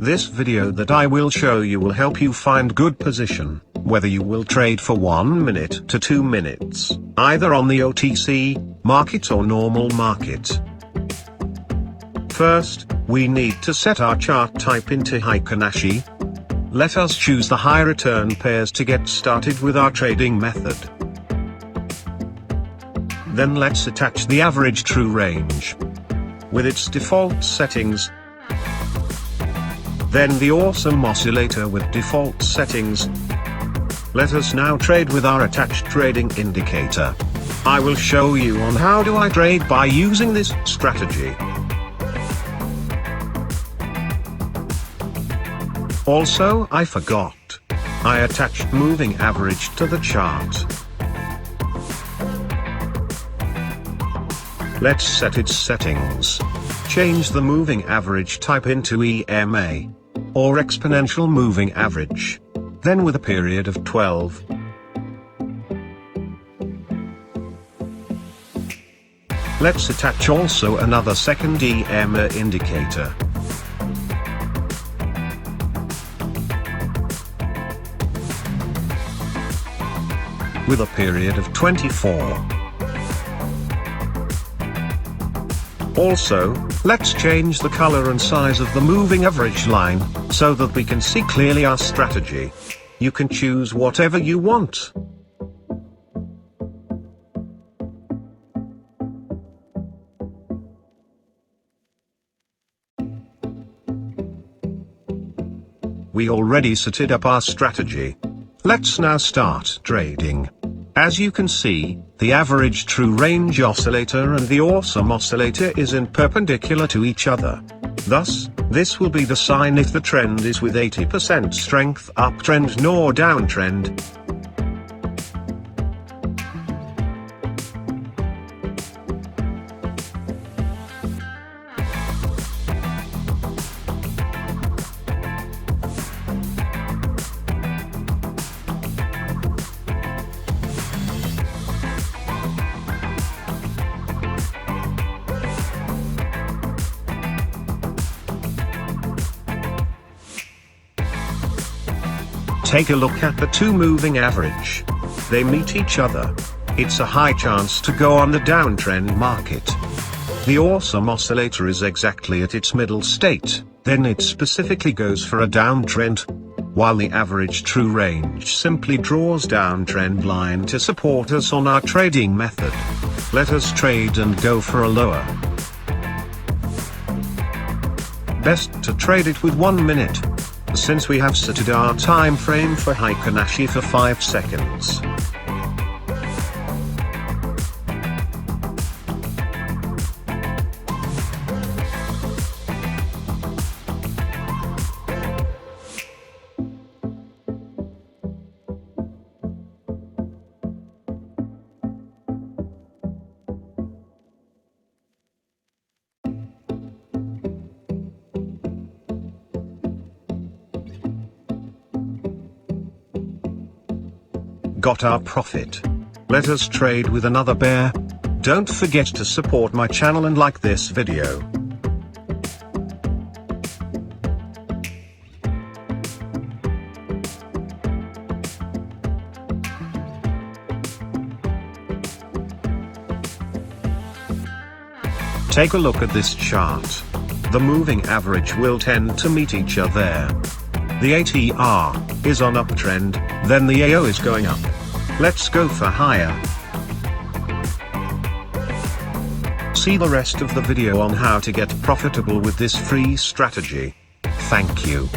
This video that I will show you will help you find good position, whether you will trade for 1 minute to 2 minutes, either on the OTC market or normal market. First, we need to set our chart type into Fibonacci. Let us choose the high return pairs to get started with our trading method. Then let's attach the average true range with its default settings. Then the awesome oscillator with default settings. Let us now trade with our attached trading indicator. I will show you on how do I trade by using this strategy. Also, I forgot. I attached moving average to the chart. Let's set its settings. Change the moving average type into EMA, or exponential moving average. Then with a period of 12. Let's attach also another second EMA indicator. With a period of 24. Also, let's change the color and size of the moving average line, so that we can see clearly our strategy. You can choose whatever you want. We already set up our strategy. Let's now start trading. As you can see, the average true range oscillator and the awesome oscillator is in perpendicular to each other. Thus, this will be the sign if the trend is with 80% strength uptrend nor downtrend. Take a look at the two moving average. They meet each other. It's a high chance to go on the downtrend market. The awesome oscillator is exactly at its middle state, then it specifically goes for a downtrend, while the average true range simply draws downtrend line to support us on our trading method. Let us trade and go for a lower. Best to trade it with 1 minute, since we have set our time frame for Fibonacci for 5 seconds. Got our profit. Let us trade with another bear. Don't forget to support my channel and like this video. Take a look at this chart. The moving average will tend to meet each other. The ATR is on uptrend, then the AO is going up. Let's go for higher. See the rest of the video on how to get profitable with this free strategy. Thank you.